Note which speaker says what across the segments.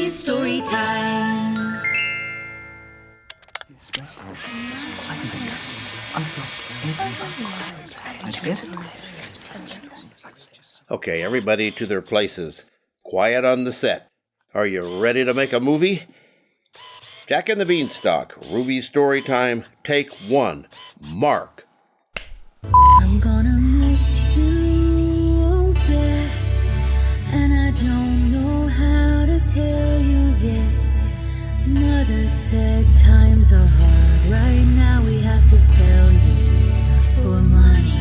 Speaker 1: Ruby's Storytime.
Speaker 2: Okay, everybody to their places. Quiet on the set. Are you ready to make a movie? Jack and the Beanstalk, Ruby's Storytime, take 1. Mark.
Speaker 1: I'm gonna miss you, oh Bess, and I don't know how to tell you this. Mother said times are hard. Right now we have to sell you for money.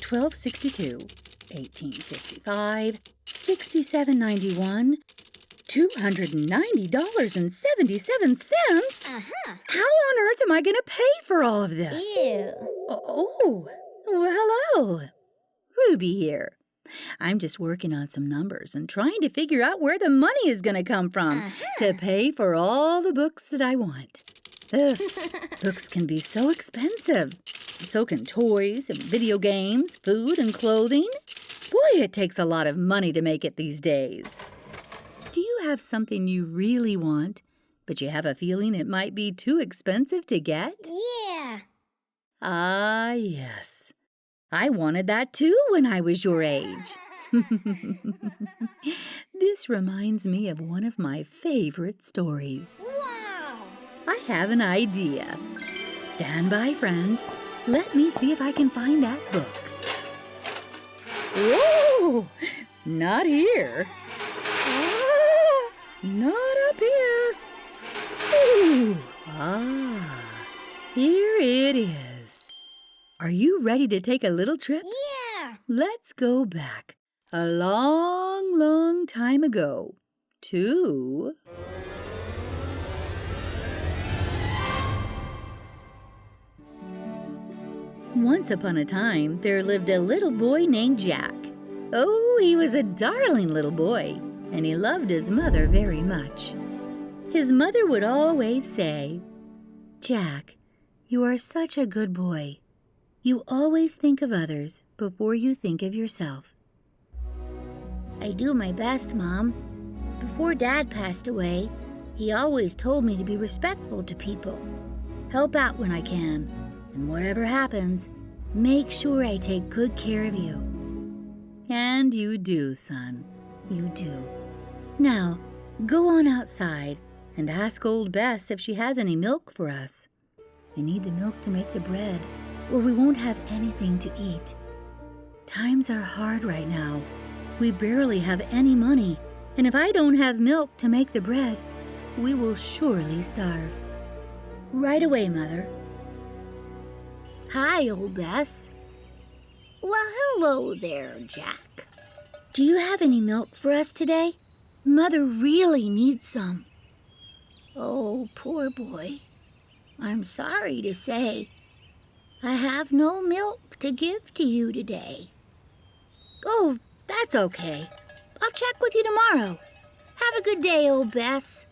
Speaker 1: 1262, 1855, 6791, $290.77. How on earth am I going to pay for all of this?
Speaker 3: Ew.
Speaker 1: Oh, well, hello. Ruby here. I'm just working on some numbers and trying to figure out where the money is going to come from to pay for all the books that I want. Ugh, books can be so expensive. So can toys and video games, food and clothing. Boy, it takes a lot of money to make it these days. Do you have something you really want, but you have a feeling it might be too expensive to get?
Speaker 3: Yeah.
Speaker 1: Ah, yes. I wanted that too when I was your age. This reminds me of one of my favorite stories.
Speaker 3: Wow.
Speaker 1: I have an idea. Stand by, friends. Let me see if I can find that book. Whoa! Not here. Ah, not up here. Ooh. Ah, here it is. Are you ready to take a little trip?
Speaker 3: Yeah.
Speaker 1: Let's go back a long, long time ago to... Once upon a time, there lived a little boy named Jack. Oh, he was a darling little boy, and he loved his mother very much. His mother would always say, "Jack, you are such a good boy. You always think of others before you think of yourself." "I do my best, Mom. Before Dad passed away, he always told me to be respectful to people, help out when I can, and whatever happens, make sure I take good care of you." And you do, son. You do. Now, go on outside and ask old Bess if she has any milk for us. I need the milk to make the bread, or we won't have anything to eat. Times are hard right now. We barely have any money, and if I don't have milk to make the bread, we will surely starve. Right away, Mother. Hi, old Bess. Well, hello there, Jack. Do you have any milk for us today? Mother really needs some. Oh, poor boy. I'm sorry to say, I have no milk to give to you today. Oh, that's okay. I'll check with you tomorrow. Have a good day, old Bess.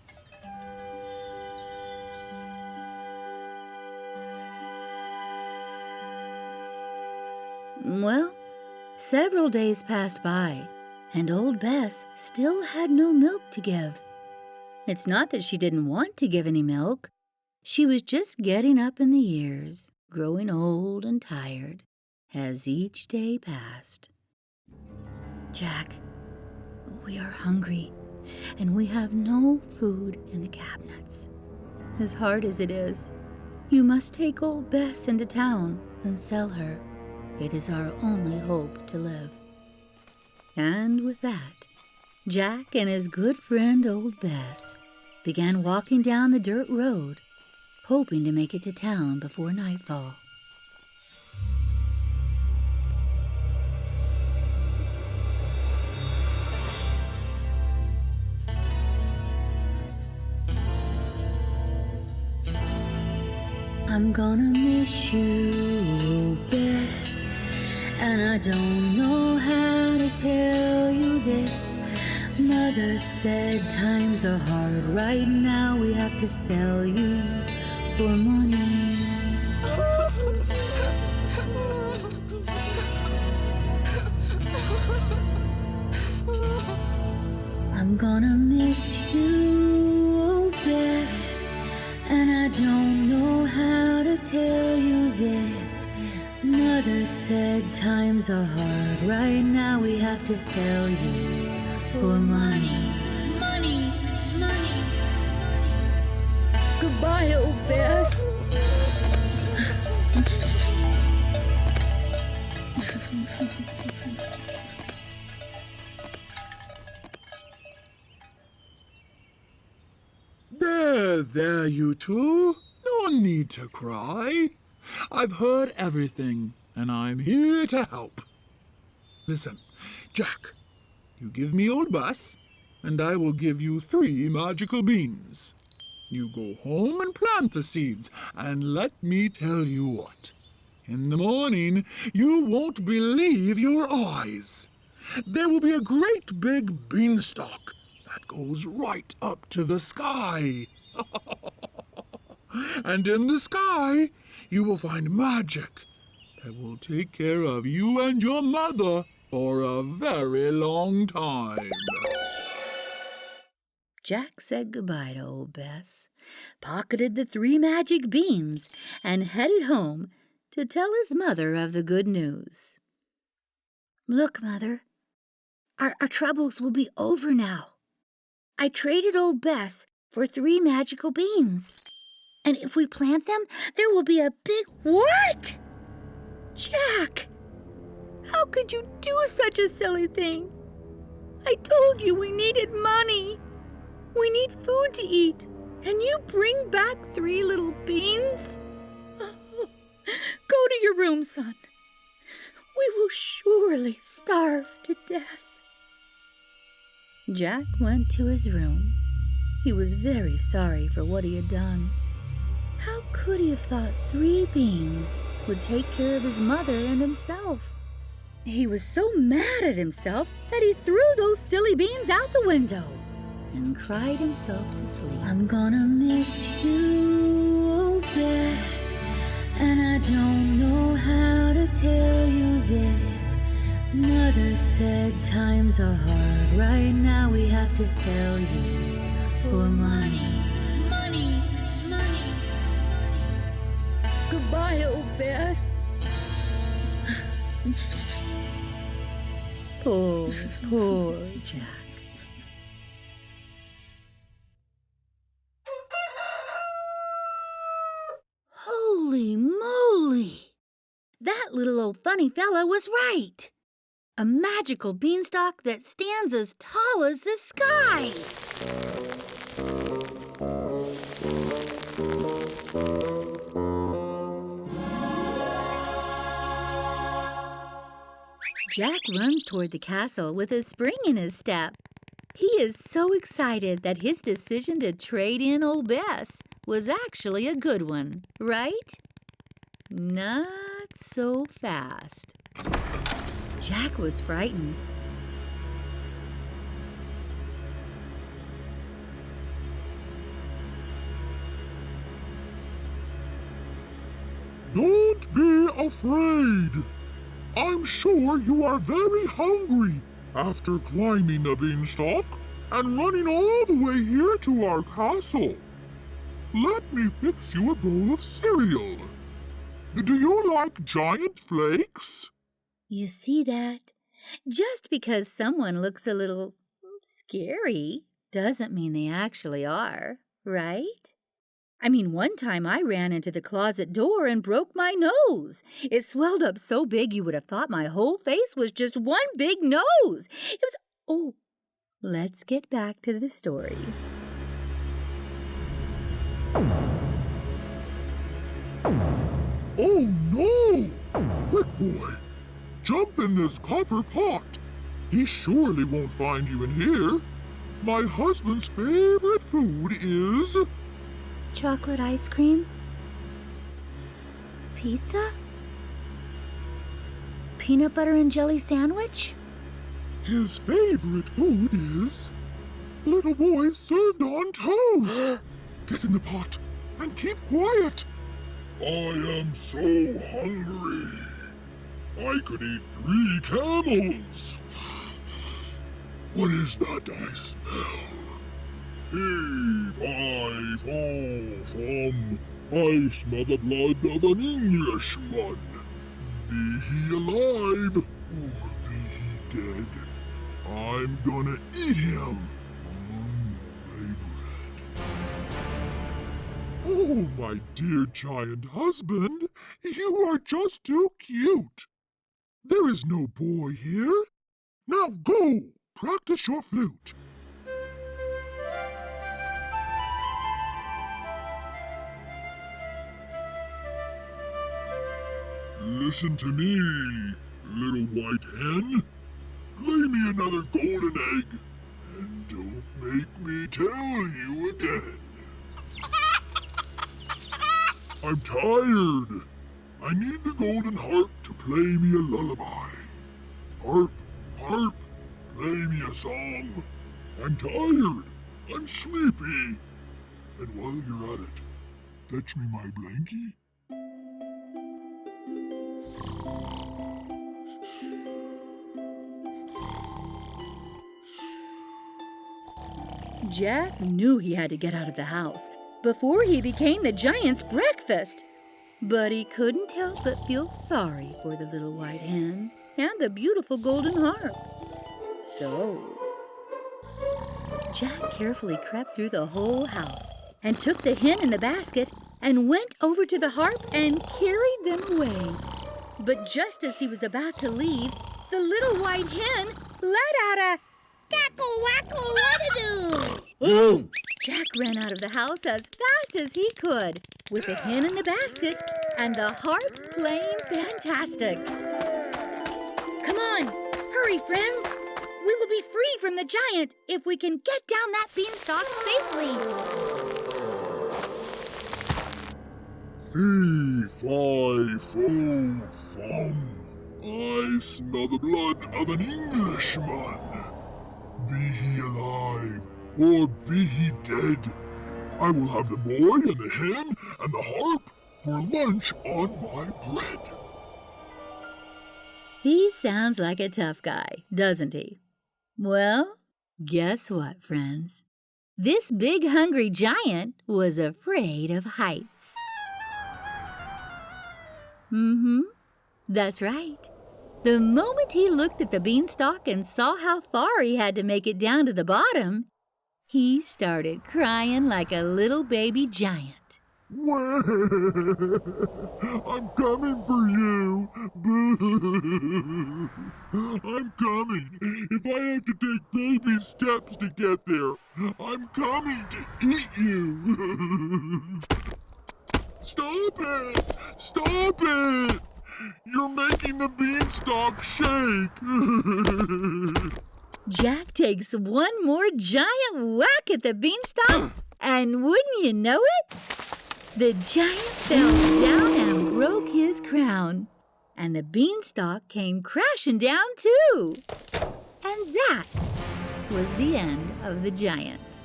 Speaker 1: Well, several days passed by, and old Bess still had no milk to give. It's not that she didn't want to give any milk. She was just getting up in the years, growing old and tired as each day passed. Jack, we are hungry, and we have no food in the cabinets. As hard as it is, you must take old Bess into town and sell her. It is our only hope to live. And with that, Jack and his good friend old Bess began walking down the dirt road, hoping to make it to town before nightfall. I'm gonna miss you, oh Bess, and I don't know how to tell you this. Mother said times are hard. Right now we have to sell you for money. I'm gonna miss you, oh Bess, and I don't know how to tell you this. Mother said times are hard, right now we have to sell you for money. Money, money. Goodbye, oh Bess.
Speaker 3: There, you two. No need to cry. I've heard everything, and I'm here to help. Listen, Jack, you give me Old Bess, and I will give you 3 magical beans. You go home and plant the seeds, and let me tell you what. In the morning, you won't believe your eyes. There will be a great big beanstalk that goes right up to the sky. And in the sky, you will find magic that will take care of you and your mother for a very long time.
Speaker 1: Jack said goodbye to old Bess, pocketed the 3 magic beans, and headed home to tell his mother of the good news. Look, Mother, our troubles will be over now. I traded old Bess for 3 magical beans. And if we plant them, there will be a big... What? Jack, how could you do such a silly thing? I told you we needed money. We need food to eat. And you bring back 3 little beans? Oh, go to your room, son. We will surely starve to death. Jack went to his room. He was very sorry for what he had done. How could he have thought 3 beans would take care of his mother and himself? He was so mad at himself that he threw those silly beans out the window and cried himself to sleep. I'm gonna miss you, oh Bess, and I don't know how to tell you this. Mother said times are hard, right now we have to sell you for money. Money, money. Goodbye, oh Bess. Poor Jack. Holy moly! That little old funny fella was right. A magical beanstalk that stands as tall as the sky. Jack runs toward the castle with a spring in his step. He is so excited that his decision to trade in old Bess was actually a good one, right? Not so fast. Jack was frightened.
Speaker 4: Don't be afraid. I'm sure you are very hungry after climbing the beanstalk and running all the way here to our castle. Let me fix you a bowl of cereal. Do you like giant flakes?
Speaker 1: You see that? Just because someone looks a little scary doesn't mean they actually are, right? I mean, one time I ran into the closet door and broke my nose. It swelled up so big you would have thought my whole face was just one big nose. It was... Oh, let's get back to the story.
Speaker 4: Oh no! Quick, boy! Jump in this copper pot. He surely won't find you in here. My husband's favorite food is...
Speaker 1: Chocolate ice cream? Pizza? Peanut butter and jelly sandwich?
Speaker 4: His favorite food is... little boys served on toast. Get in the pot and keep quiet. I am so hungry. I could eat 3 camels. What is that I smell? Heave, I fall from. I smell the blood of an Englishman. Be he alive or be he dead, I'm gonna eat him on my bread. Oh, my dear giant husband, you are just too cute. There is no boy here. Now go, practice your flute. Listen to me, little white hen. Lay me another golden egg, and don't make me tell you again. I'm tired. I need the golden harp to play me a lullaby. Harp, harp, play me a song. I'm tired. I'm sleepy. And while you're at it, fetch me my blankie.
Speaker 1: Jack knew he had to get out of the house before he became the giant's breakfast. But he couldn't help but feel sorry for the little white hen and the beautiful golden harp. So, Jack carefully crept through the whole house and took the hen in the basket and went over to the harp and carried them away. But just as he was about to leave, the little white hen let out a cackle-wackle-what-a-doo!
Speaker 2: Boom!
Speaker 1: Jack ran out of the house as fast as he could, with the hen in the basket and the harp playing fantastic. Come on, hurry, friends! We will be free from the giant if we can get down that beanstalk safely.
Speaker 4: Fee, fi, fo, fum. I smell the blood of an Englishman. Be he alive or be he dead, I will have the boy and the hen and the harp for lunch on my bread.
Speaker 1: He sounds like a tough guy, doesn't he? Well, guess what, friends? This big hungry giant was afraid of heights. That's right. The moment he looked at the beanstalk and saw how far he had to make it down to the bottom, he started crying like a little baby giant.
Speaker 4: Well, I'm coming for you. Boo. I'm coming. If I have to take baby steps to get there, I'm coming to eat you. Stop it! Stop it! You're making the beanstalk shake.
Speaker 1: Jack takes one more giant whack at the beanstalk, and wouldn't you know it? The giant fell down and broke his crown, and the beanstalk came crashing down too. And that was the end of the giant.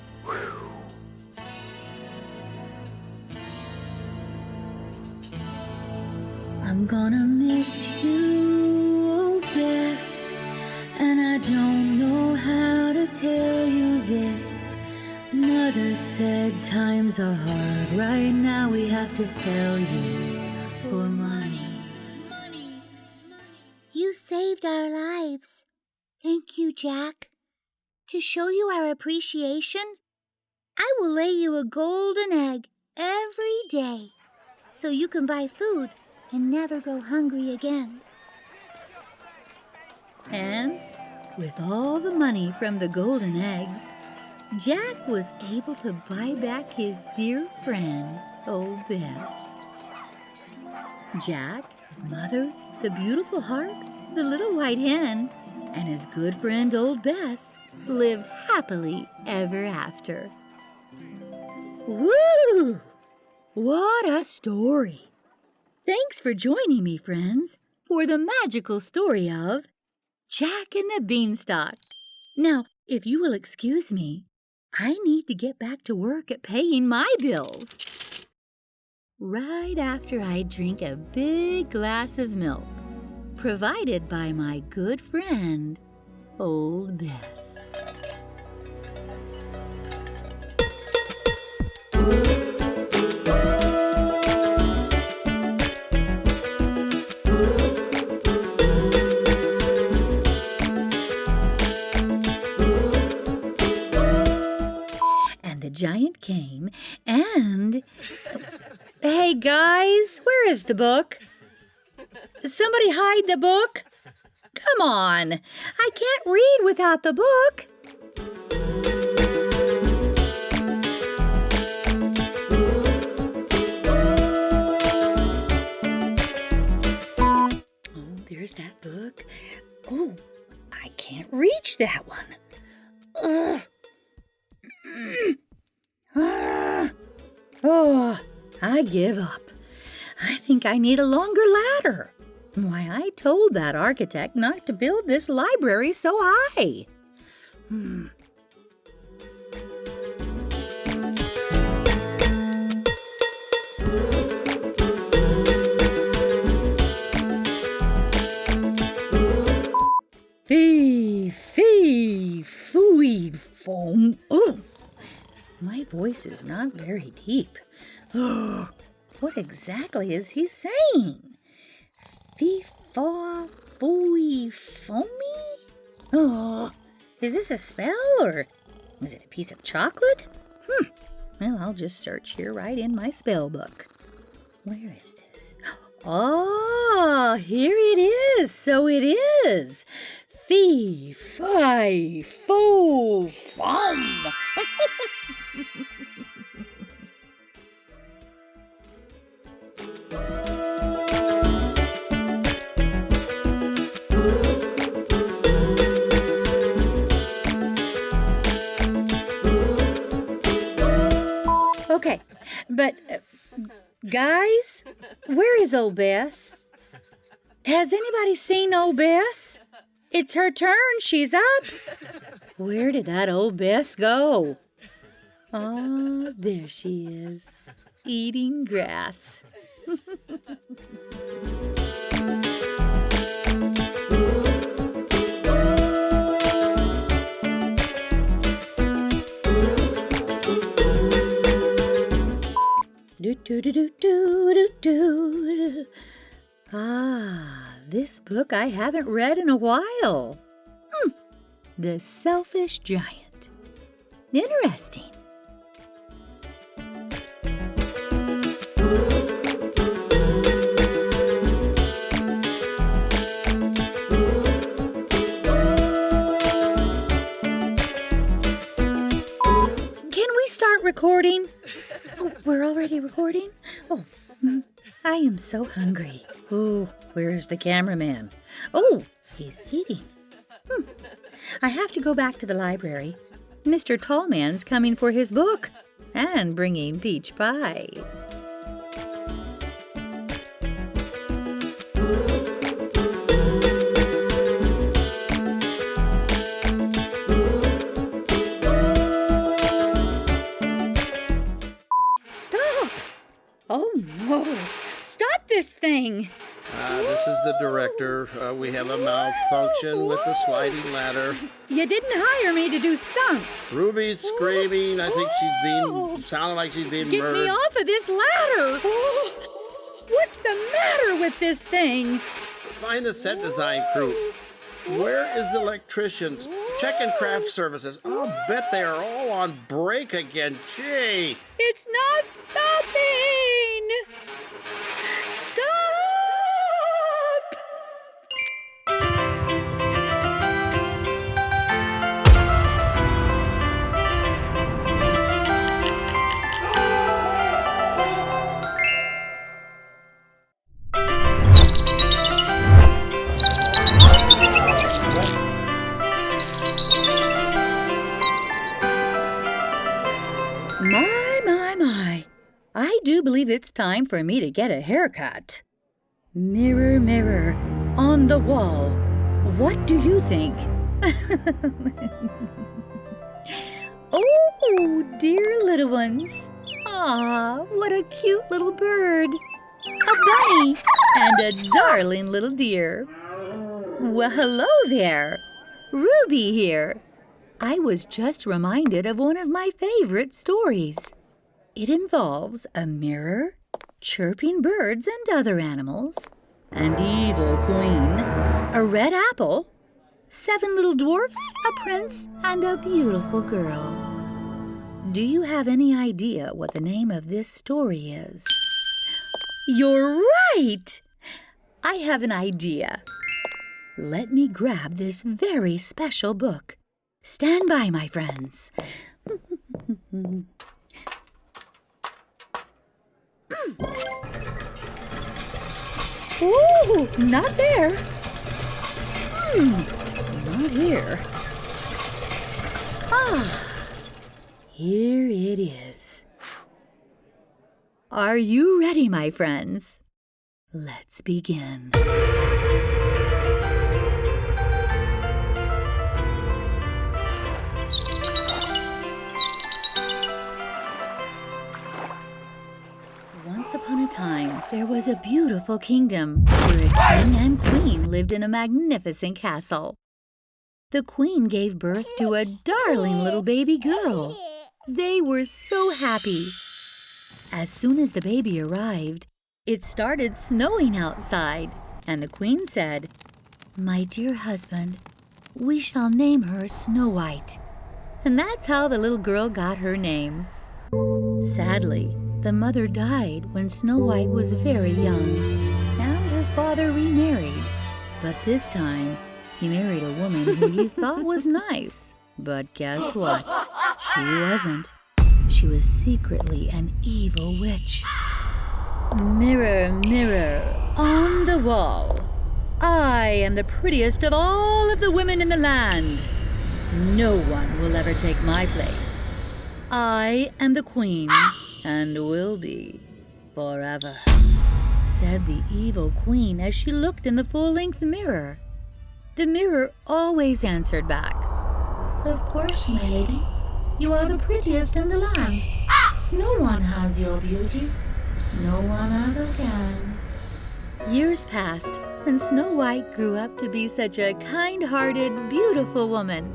Speaker 1: I'm gonna miss you, oh Bess, and I don't know how to tell you this. Mother said times are hard, right now we have to sell you for money. You saved our lives. Thank you, Jack. To show you our appreciation, I will lay you a golden egg every day so you can buy food and never go hungry again. And with all the money from the golden eggs, Jack was able to buy back his dear friend, old Bess. Jack, his mother, the beautiful harp, the little white hen, and his good friend, old Bess, lived happily ever after. Woo! What a story! Thanks for joining me, friends, for the magical story of Jack and the Beanstalk. Now, if you will excuse me, I need to get back to work at paying my bills. Right after I drink a big glass of milk, provided by my good friend, Old Bess. The giant came and... Hey, guys, where is the book? Somebody hide the book? Come on, I can't read without the book. Oh, there's that book. Oh, I can't reach that one. Ugh. Oh, I give up. I think I need a longer ladder. Why, I told that architect not to build this library so high. Fee, fee, fooey, foam. Oh, my voice is not very deep. Oh, what exactly is he saying? Fee, faw, fooey, foamy? Oh, is this a spell or is it a piece of chocolate? Well, I'll just search here right in my spell book. Where is this? Oh, here it is. So it is. Fee, fi, foo, fum. Okay, but guys, where is old Bess? Has anybody seen old Bess? It's her turn. She's up. Where did that old Bess go? Oh, there she is, eating grass. Do do do do do do. Ah, this book I haven't read in a while. The Selfish Giant. Interesting. Can we start recording? Oh, we're already recording? Oh, I am so hungry. Oh, where's the cameraman? Oh, he's eating. I have to go back to the library. Mr. Tallman's coming for his book and bringing peach pie. Stop! Oh, no. Stop this thing.
Speaker 2: This is the director. We have a malfunction with the sliding ladder.
Speaker 1: You didn't hire me to do stunts.
Speaker 2: Ruby's screaming. I think sounding like she's being
Speaker 1: Get
Speaker 2: murdered.
Speaker 1: me off of this ladder. What's the matter with this thing?
Speaker 2: Find the set design crew. Where is the electricians? Check and craft services. I'll bet they are all on break again. Gee.
Speaker 1: It's not stopping. Stop! My. I do believe it's time for me to get a haircut. Mirror, mirror, on the wall, what do you think? Oh, dear little ones. Ah, what a cute little bird. A bunny and a darling little deer. Well, hello there. Ruby here. I was just reminded of one of my favorite stories. It involves a mirror, chirping birds and other animals, an evil queen, a red apple, 7 little dwarfs, a prince, and a beautiful girl. Do you have any idea what the name of this story is? You're right! I have an idea. Let me grab this very special book. Stand by, my friends. Ooh, not there. Not here. Here it is. Are you ready, my friends? Let's begin. Once upon a time, there was a beautiful kingdom where a king and queen lived in a magnificent castle. The queen gave birth to a darling little baby girl. They were so happy. As soon as the baby arrived, it started snowing outside, and the queen said, "My dear husband, we shall name her Snowwhite." And that's how the little girl got her name. Sadly, the mother died when Snowwhite was very young, and her father remarried. But this time, he married a woman who he thought was nice. But guess what? She wasn't. She was secretly an evil witch. Mirror, mirror on the wall, I am the prettiest of all of the women in the land. No one will ever take my place. I am the queen and will be forever, said the evil queen as she looked in the full-length mirror. The mirror always answered back, "Of course, my lady. You are the prettiest in the land. No one has your beauty. No one ever can." Years passed, and Snow White grew up to be such a kind-hearted, beautiful woman,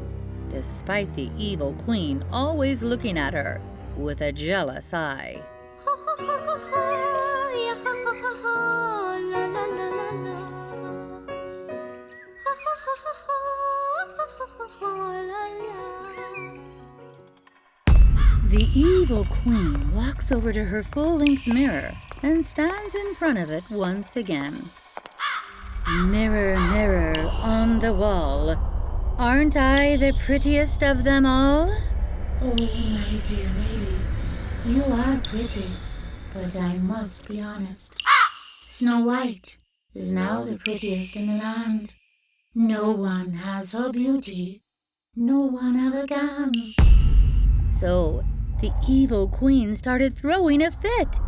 Speaker 1: despite the evil queen always looking at her with a jealous eye. The evil queen walks over to her full-length mirror and stands in front of it once again. Mirror, mirror on the wall, aren't I the prettiest of them all?
Speaker 5: Oh, my dear lady, you are pretty, but I must be honest. Snow White is now the prettiest in the land. No one has her beauty. No one ever can.
Speaker 1: So, the evil queen started throwing a fit.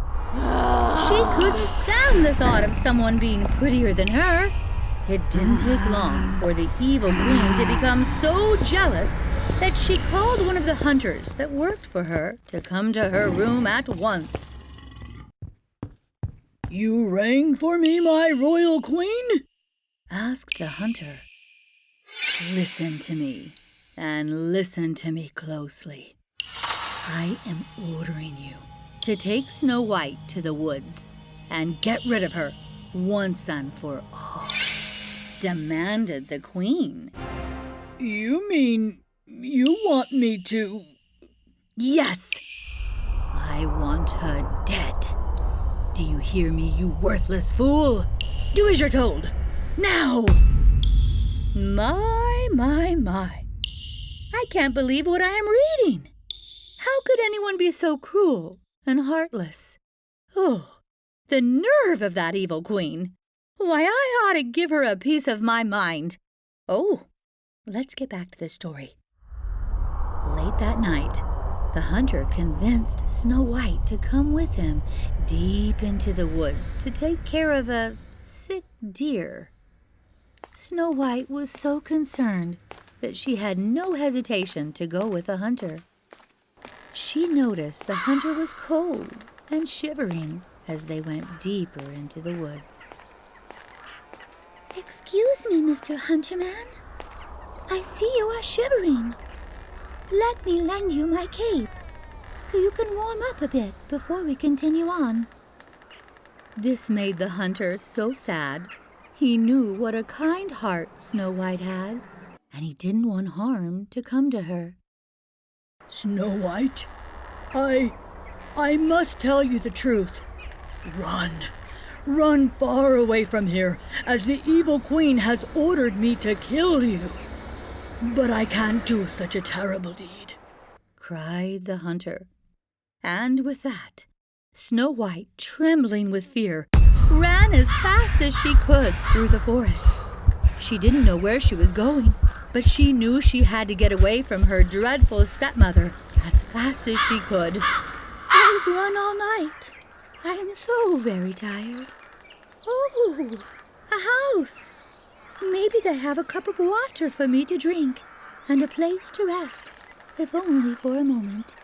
Speaker 1: She couldn't stand the thought of someone being prettier than her. It didn't take long for the evil queen to become so jealous that she called one of the hunters that worked for her to come to her room at once. "You rang for me, my royal queen?" asked the hunter. "Listen to me, and listen to me closely. I am ordering you to take Snow White to the woods and get rid of her once and for all," demanded the queen. "You mean you want me to?" "Yes, I want her dead. Do you hear me, you worthless fool? Do as you're told, now!" My. I can't believe what I am reading. How could anyone be so cruel and heartless? Oh, the nerve of that evil queen. Why, I ought to give her a piece of my mind. Oh, let's get back to the story. Late that night, the hunter convinced Snow White to come with him deep into the woods to take care of a sick deer. Snow White was so concerned that she had no hesitation to go with the hunter. She noticed the hunter was cold and shivering as they went deeper into the woods.
Speaker 5: "Excuse me, Mr. Hunterman.
Speaker 1: I see you are shivering. Let me lend you my cape, so you can warm up a bit before we continue on." This made the hunter so sad. He knew what a kind heart Snow White had, and he didn't want harm to come to her.
Speaker 6: Snow White, I must tell you the truth. Run far away from here, as the evil queen has ordered me to kill you. But I can't do such a terrible deed,"
Speaker 1: cried the hunter. And with that, Snow White, trembling with fear, ran as fast as she could through the forest. She didn't know where she was going, but she knew she had to get away from her dreadful stepmother as fast as she could. "I've run all night. I am so very tired. Oh, a house. Maybe they have a cup of water for me to drink and a place to rest, if only for a moment."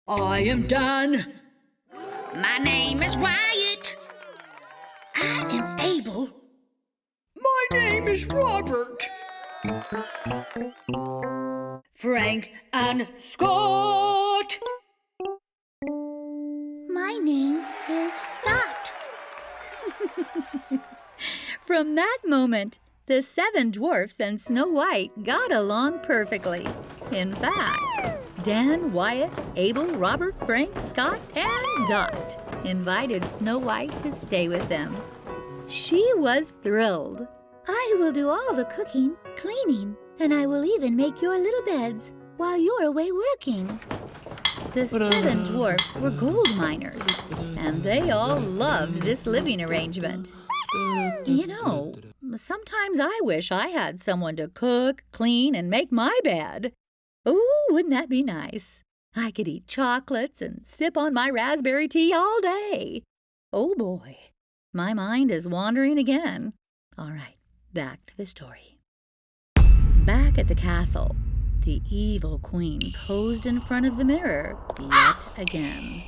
Speaker 6: I am Dan.
Speaker 5: My name is Wyatt. I am Abel.
Speaker 6: My name is Robert. Frank and Scott.
Speaker 5: My name is Dot.
Speaker 1: From that moment, the 7 dwarfs and Snow White got along perfectly. In fact, Dan, Wyatt, Abel, Robert, Frank, Scott, and Dot invited Snow White to stay with them. She was thrilled. "I will do all the cooking, cleaning, and I will even make your little beds while you're away working." The 7 dwarfs were gold miners, and they all loved this living arrangement. You know, sometimes I wish I had someone to cook, clean, and make my bed. Oh, wouldn't that be nice? I could eat chocolates and sip on my raspberry tea all day. Oh boy, my mind is wandering again. All right, back to the story. Back at the castle, the evil queen posed in front of the mirror yet again.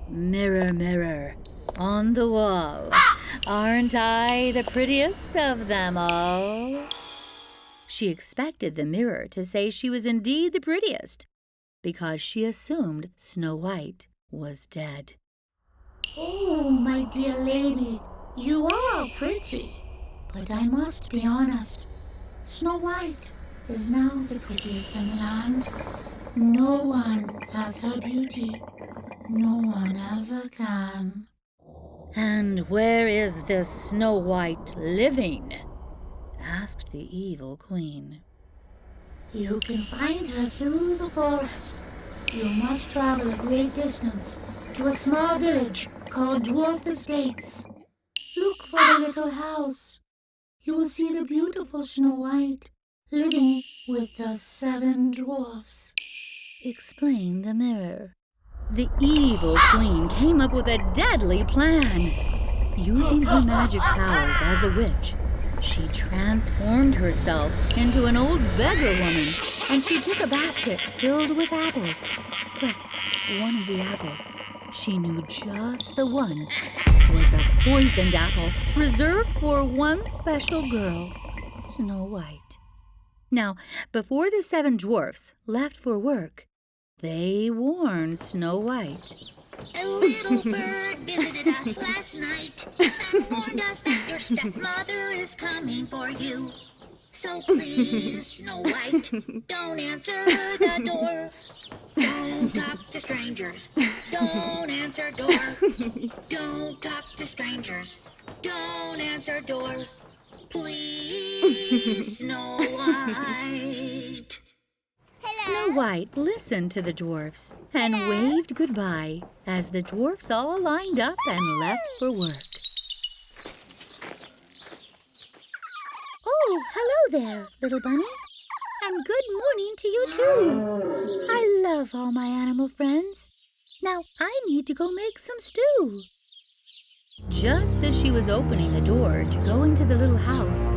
Speaker 1: "Mirror, mirror, on the wall, aren't I the prettiest of them all?" She expected the mirror to say she was indeed the prettiest, because she assumed Snow White was dead.
Speaker 5: "Oh, my dear lady, you are pretty. But I must be honest. Snow White is now the prettiest in the land. No one has her beauty. No one ever can."
Speaker 1: "And where is this Snow White living?" asked the evil queen.
Speaker 5: "You can find her through the forest. You must travel a great distance to a small village called Dwarf Estates. Look for the little house. You will see the beautiful Snow White living with the 7 dwarfs,"
Speaker 1: explained the mirror. The evil queen came up with a deadly plan. Using her magic powers as a witch, she transformed herself into an old beggar woman, and she took a basket filled with apples. But one of the apples, she knew just the one, was a poisoned apple reserved for one special girl, Snow White. Now, before the 7 dwarfs left for work, they warned Snow White.
Speaker 5: "A little bird visited us last night and warned us that your stepmother is coming for you. So please, Snow White, don't answer the door. Don't talk to strangers. Don't answer door. Don't talk to strangers. Don't answer door. Please, Snow White."
Speaker 1: Snow White listened to the dwarfs and waved goodbye as the dwarfs all lined up and left for work. "Oh, hello there, little bunny. And good morning to you, too. I love all my animal friends. Now I need to go make some stew." Just as she was opening the door to go into the little house,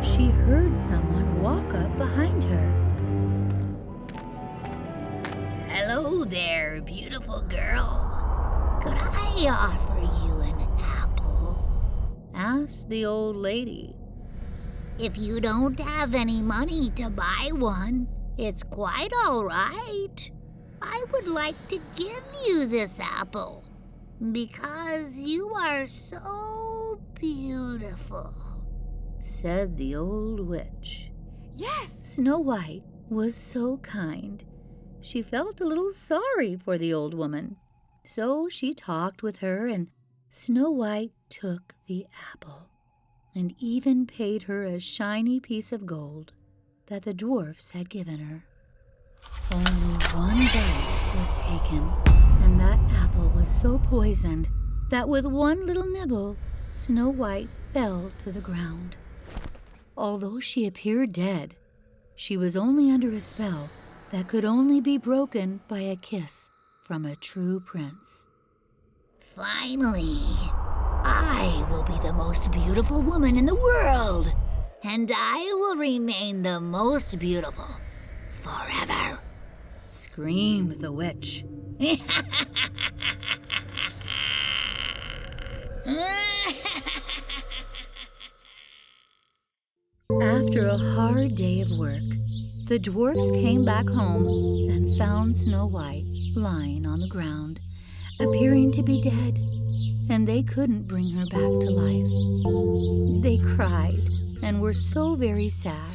Speaker 1: she heard someone walk up behind her.
Speaker 5: "Hello Hello there, beautiful girl. Could I offer you an apple?
Speaker 1: Asked the old lady.
Speaker 5: If you don't have any money to buy one, it's quite all right. I would like to give you this apple because you are so beautiful,
Speaker 1: said the old witch.
Speaker 6: Yes!
Speaker 1: Snow White was so kind. She felt a little sorry for the old woman. So she talked with her, and Snow White took the apple and even paid her a shiny piece of gold that the dwarfs had given her. Only one bite was taken, and that apple was so poisoned that with one little nibble, Snow White fell to the ground. Although she appeared dead, she was only under a spell that could only be broken by a kiss from a true prince.
Speaker 5: Finally, I will be the most beautiful woman in the world, and I will remain the most beautiful forever,
Speaker 1: screamed the witch. After a hard day of work, the dwarfs came back home and found Snow White lying on the ground, appearing to be dead, and they couldn't bring her back to life. They cried and were so very sad.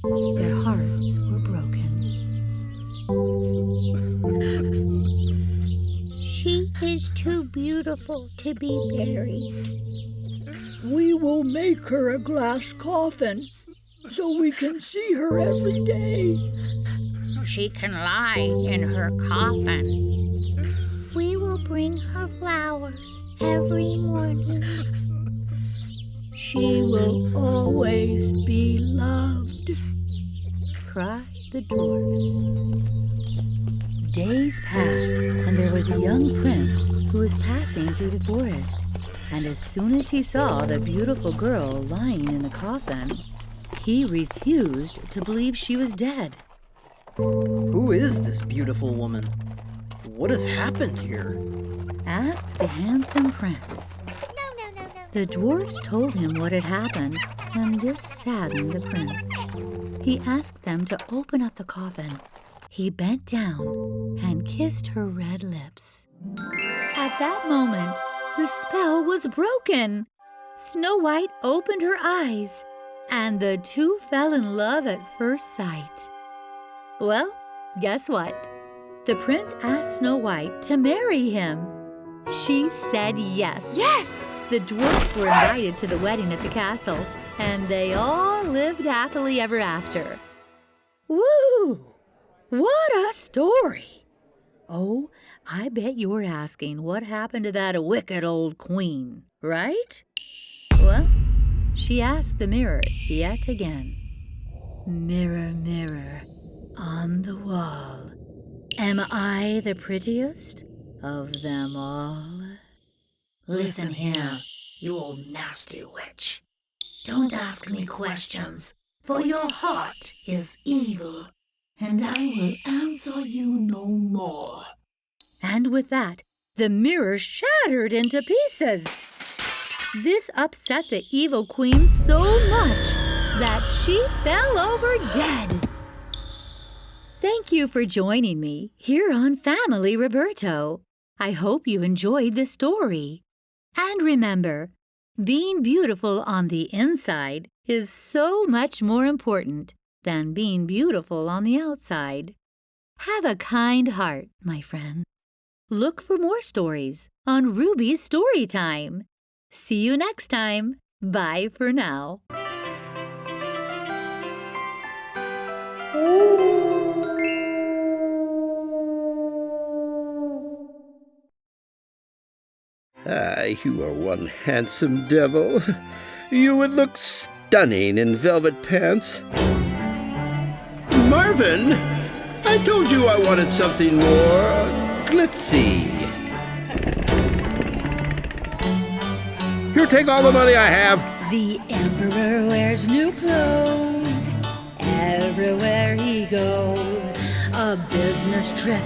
Speaker 1: Their hearts were broken.
Speaker 5: She is too beautiful to be buried.
Speaker 6: We will make her a glass coffin so we can see her every day.
Speaker 5: She can lie in her coffin. We will bring her flowers every morning.
Speaker 6: She will always be loved,
Speaker 1: cried the dwarfs. Days passed, and there was a young prince who was passing through the forest. And as soon as he saw the beautiful girl lying in the coffin, he refused to believe she was dead.
Speaker 7: Who is this beautiful woman? What has happened here?
Speaker 1: Asked the handsome prince.
Speaker 5: No.
Speaker 1: The dwarfs told him what had happened, and this saddened the prince. He asked them to open up the coffin. He bent down and kissed her red lips. At that moment, the spell was broken. Snow White opened her eyes, and the two fell in love at first sight. Well, guess what? The prince asked Snow White to marry him. She said yes.
Speaker 6: Yes!
Speaker 1: The dwarfs were invited to the wedding at the castle, and they all lived happily ever after. Woo! What a story! Oh, I bet you're asking what happened to that wicked old queen, right? Well, she asked the mirror yet again. Mirror, mirror on the wall, am I the prettiest of them all?
Speaker 5: Listen here, you old nasty witch. Don't ask me questions, for your heart is evil, and I will answer you no more.
Speaker 1: And with that, the mirror shattered into pieces. This upset the evil queen so much that she fell over dead. Thank you for joining me here on Family Roberto. I hope you enjoyed the story. And remember, being beautiful on the inside is so much more important than being beautiful on the outside. Have a kind heart, my friend. Look for more stories on Ruby's Storytime. See you next time. Bye for now.
Speaker 2: You are one handsome devil. You would look stunning in velvet pants. Marvin, I told you I wanted something more glitzy. Here, take all the money I have.
Speaker 1: The emperor wears new clothes everywhere he goes. A business trip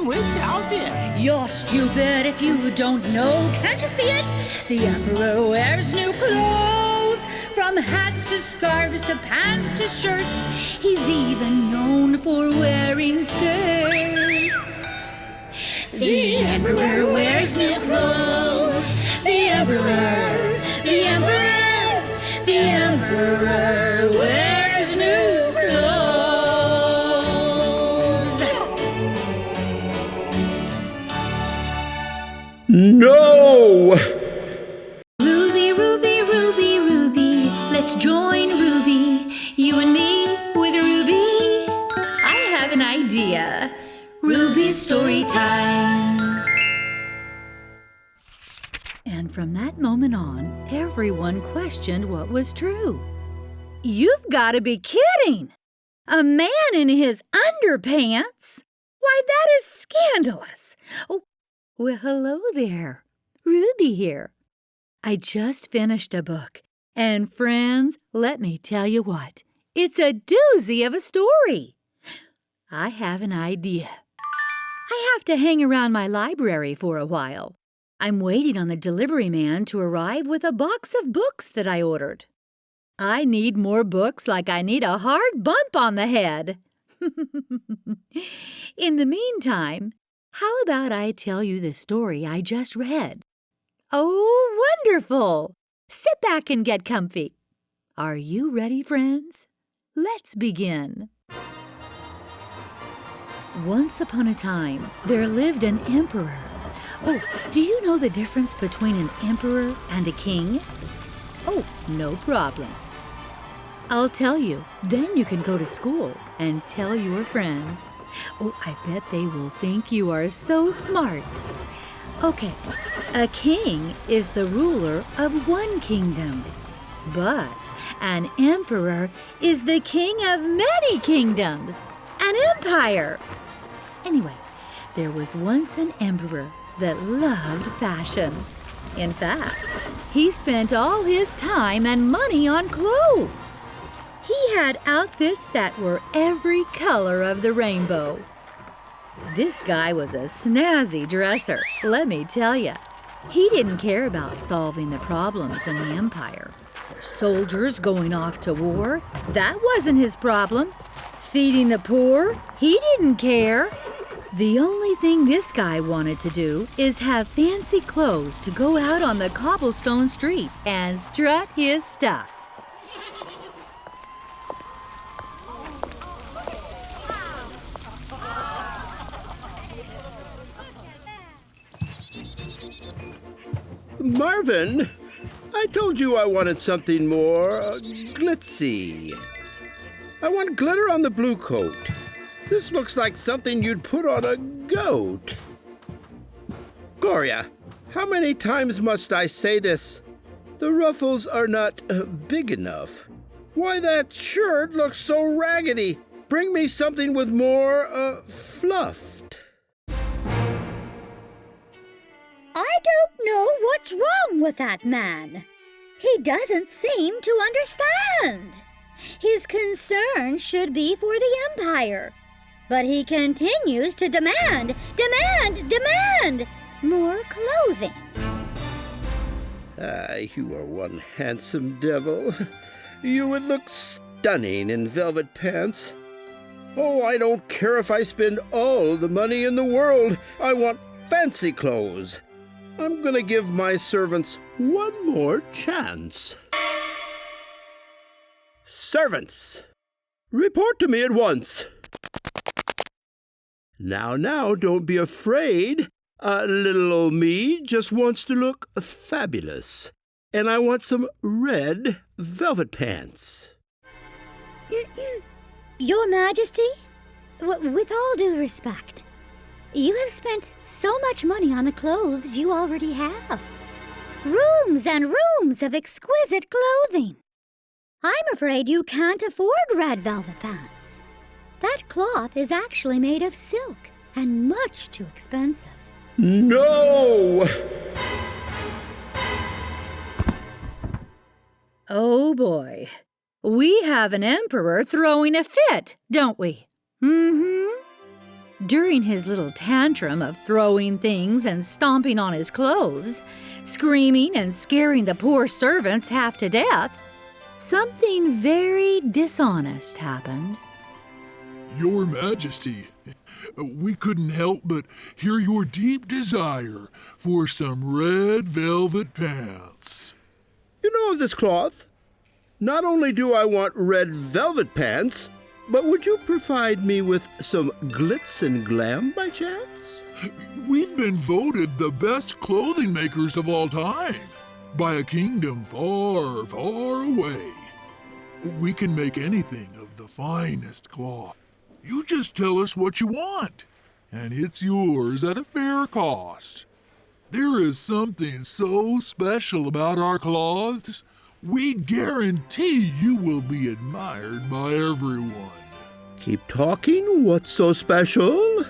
Speaker 8: come with outfit.
Speaker 1: You're stupid if you don't know. Can't you see it? The emperor wears new clothes. From hats to scarves to pants to shirts. He's even known for wearing skirts. The emperor wears new clothes. The emperor, the emperor, the emperor wears new clothes.
Speaker 2: No!
Speaker 1: Ruby, Ruby, Ruby, Ruby, let's join Ruby, you and me with Ruby. I have an idea. Ruby's story time. And from that moment on, everyone questioned what was true. You've got to be kidding! A man in his underpants? Why, that is scandalous. Oh, well, hello there. Ruby here. I just finished a book. And friends, let me tell you what. It's a doozy of a story. I have an idea. I have to hang around my library for a while. I'm waiting on the delivery man to arrive with a box of books that I ordered. I need more books like I need a hard bump on the head. In the meantime, how about I tell you the story I just read? Oh, wonderful! Sit back and get comfy. Are you ready, friends? Let's begin. Once upon a time, there lived an emperor. Oh, do you know the difference between an emperor and a king? Oh, no problem. I'll tell you, then you can go to school and tell your friends. Oh, I bet they will think you are so smart. Okay, a king is the ruler of one kingdom, but an emperor is the king of many kingdoms, an empire. Anyway, there was once an emperor that loved fashion. In fact, he spent all his time and money on clothes. He had outfits that were every color of the rainbow. This guy was a snazzy dresser, let me tell you. He didn't care about solving the problems in the empire. Soldiers going off to war, that wasn't his problem. Feeding the poor, he didn't care. The only thing this guy wanted to do is have fancy clothes to go out on the cobblestone street and strut his stuff.
Speaker 2: Marvin, I told you I wanted something more glitzy. I want glitter on the blue coat. This looks like something you'd put on a goat. Gloria, how many times must I say this? The ruffles are not big enough. Why, that shirt looks so raggedy. Bring me something with more fluffed.
Speaker 5: I don't know what's wrong with that man. He doesn't seem to understand. His concern should be for the empire. But he continues to demand more clothing.
Speaker 2: You are one handsome devil. You would look stunning in velvet pants. Oh, I don't care if I spend all the money in the world. I want fancy clothes. I'm gonna give my servants one more chance. Servants, report to me at once. Now, don't be afraid. Little old me just wants to look fabulous. And I want some red velvet pants.
Speaker 5: Your Majesty, with all due respect, you have spent so much money on the clothes you already have. Rooms and rooms of exquisite clothing. I'm afraid you can't afford red velvet pants. That cloth is actually made of silk and much too expensive.
Speaker 2: No!
Speaker 1: Oh boy, we have an emperor throwing a fit, don't we? Mm-hmm. During his little tantrum of throwing things and stomping on his clothes, screaming and scaring the poor servants half to death, something very dishonest happened.
Speaker 3: Your Majesty, we couldn't help but hear your deep desire for some red velvet pants.
Speaker 2: You know of this cloth? Not only do I want red velvet pants, but would you provide me with some glitz and glam by chance?
Speaker 3: We've been voted the best clothing makers of all time by a kingdom far, far away. We can make anything of the finest cloth. You just tell us what you want, and it's yours at a fair cost. There is something so special about our cloths, we guarantee you will be admired by everyone.
Speaker 2: Keep talking. What's so special?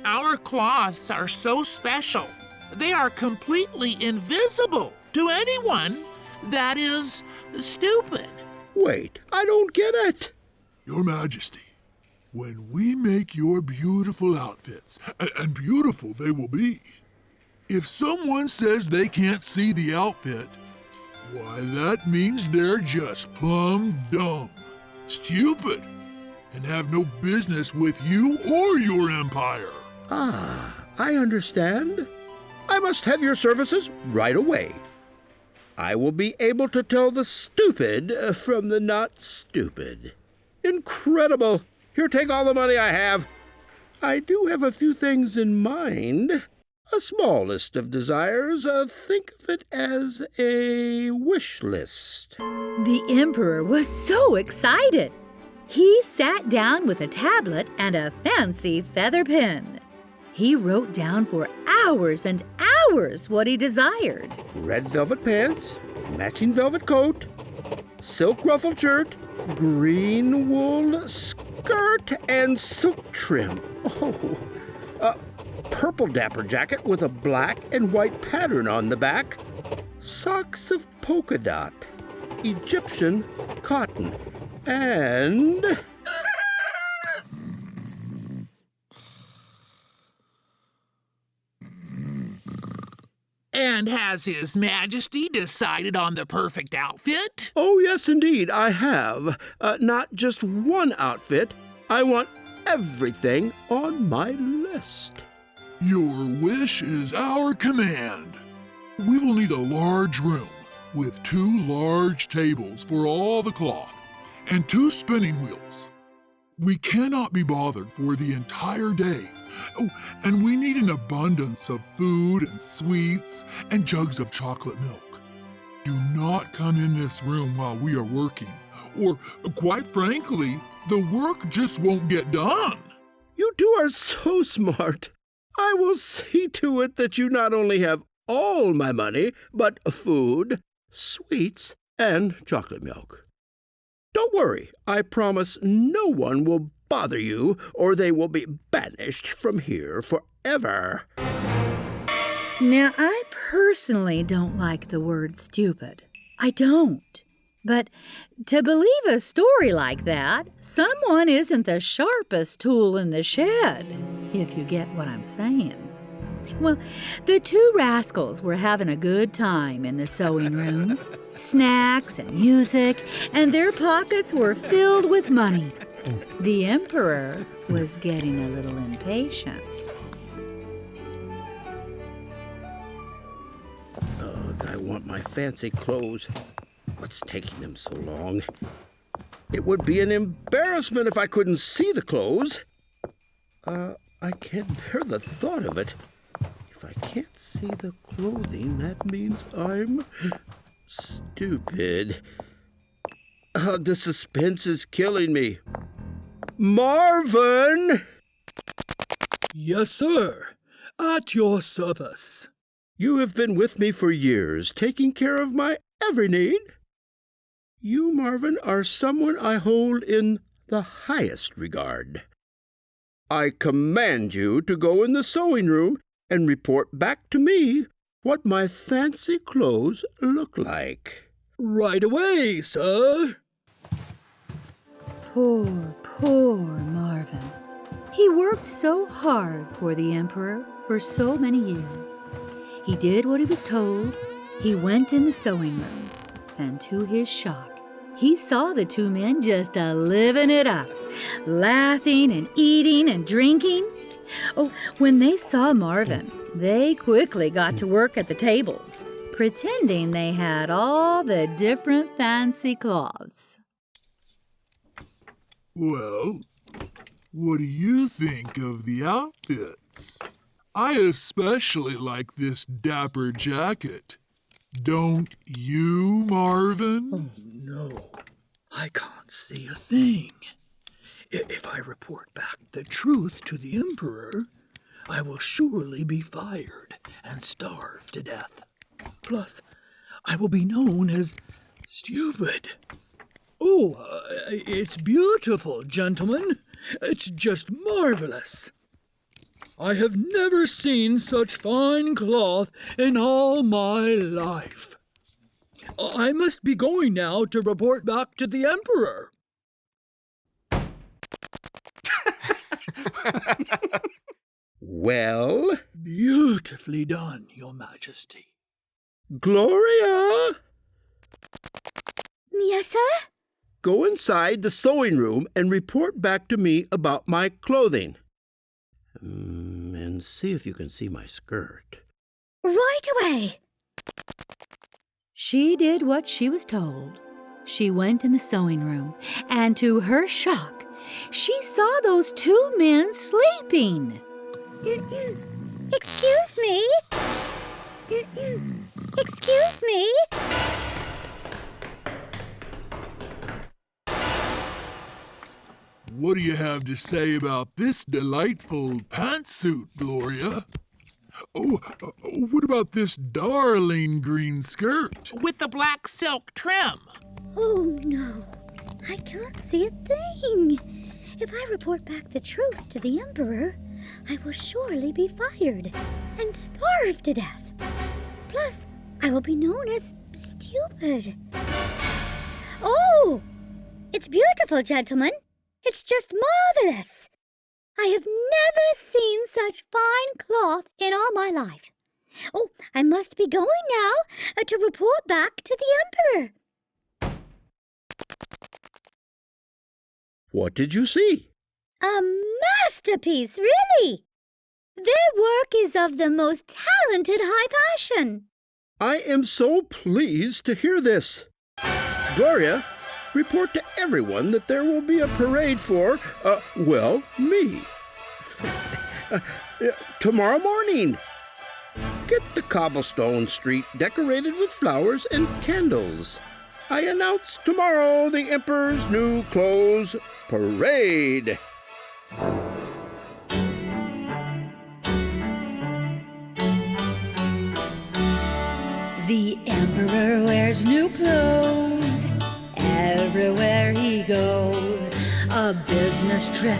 Speaker 8: Our cloths are so special. They are completely invisible to anyone that is stupid.
Speaker 2: Wait, I don't get it.
Speaker 3: Your Majesty, when we make your beautiful outfits, and beautiful they will be, if someone says they can't see the outfit, why, that means they're just plumb dumb, stupid, and have no business with you or your empire.
Speaker 2: Ah, I understand. I must have your services right away. I will be able to tell the stupid from the not stupid. Incredible! Here, take all the money I have. I do have a few things in mind. A small list of desires. Think of it as a wish list.
Speaker 1: The emperor was so excited. He sat down with a tablet and a fancy feather pen. He wrote down for hours and hours what he desired.
Speaker 2: Red velvet pants, matching velvet coat, silk ruffled shirt, green wool skirt, and silk trim. Oh, a purple dapper jacket with a black and white pattern on the back, socks of polka dot, Egyptian cotton, and...
Speaker 8: And has His Majesty decided on the perfect outfit?
Speaker 2: Oh, yes, indeed, I have. Not just one outfit. I want everything on my list.
Speaker 3: Your wish is our command. We will need a large room with 2 large tables for all the cloth and 2 spinning wheels. We cannot be bothered for the entire day. Oh, and we need an abundance of food and sweets and jugs of chocolate milk. Do not come in this room while we are working, or, quite frankly, the work just won't get done.
Speaker 2: You two are so smart. I will see to it that you not only have all my money, but food, sweets, and chocolate milk. Don't worry, I promise no one will bother you, or they will be banished from here forever.
Speaker 1: Now, I personally don't like the word stupid. I don't. But to believe a story like that, someone isn't the sharpest tool in the shed, if you get what I'm saying. Well, the 2 rascals were having a good time in the sewing room. Snacks and music, and their pockets were filled with money. The emperor was getting a little impatient.
Speaker 2: Ugh, I want my fancy clothes. What's taking them so long? It would be an embarrassment if I couldn't see the clothes. I can't bear the thought of it. If I can't see the clothing, that means I'm stupid. The suspense is killing me. Marvin!
Speaker 3: Yes, sir. At your service.
Speaker 2: You have been with me for years, taking care of my every need. You, Marvin, are someone I hold in the highest regard. I command you to go in the sewing room and report back to me what my fancy clothes look like.
Speaker 3: Right away, sir.
Speaker 1: Poor Marvin. He He worked so hard for the emperor for so many years. He did what he was told. He went in the sewing room, and to his shock, he saw the two men just living it up, laughing and eating and drinking. Oh, when they saw Marvin, they quickly got to work at the tables, pretending they had all the different fancy cloths.
Speaker 3: Well, what do you think of the outfits? I especially like this dapper jacket. Don't you, Marvin?
Speaker 6: Oh, no. I can't see a thing. If I report back the truth to the Emperor, I will surely be fired and starve to death. Plus, I will be known as stupid. Oh, it's beautiful, gentlemen. It's just marvelous. I have never seen such fine cloth in all my life. I must be going now to report back to the Emperor.
Speaker 2: Well?
Speaker 6: Beautifully done, Your Majesty.
Speaker 2: Gloria?
Speaker 5: Yes, sir?
Speaker 2: Go inside the sewing room and report back to me about my clothing. And see if you can see my skirt.
Speaker 5: Right away.
Speaker 1: She did what she was told. She went in the sewing room, and to her shock, she saw those two men sleeping.
Speaker 5: Excuse me? Excuse me?
Speaker 3: What do you have to say about this delightful pantsuit, Gloria? Oh, what about this darling green skirt?
Speaker 8: With the black silk trim.
Speaker 5: Oh, no. I can't see a thing. If I report back the truth to the Emperor, I will surely be fired and starve to death. Plus, I will be known as stupid. Oh! It's beautiful, gentlemen. It's just marvelous. I have never seen such fine cloth in all my life. Oh, I must be going now to report back to the Emperor.
Speaker 2: What did you see?
Speaker 5: A masterpiece, really. Their work is of the most talented high fashion.
Speaker 2: I am so pleased to hear this. Gloria, report to everyone that there will be a parade for, me. Tomorrow morning. Get the cobblestone street decorated with flowers and candles. I announce tomorrow the Emperor's New Clothes Parade.
Speaker 1: The Emperor wears new clothes everywhere he goes. A business trip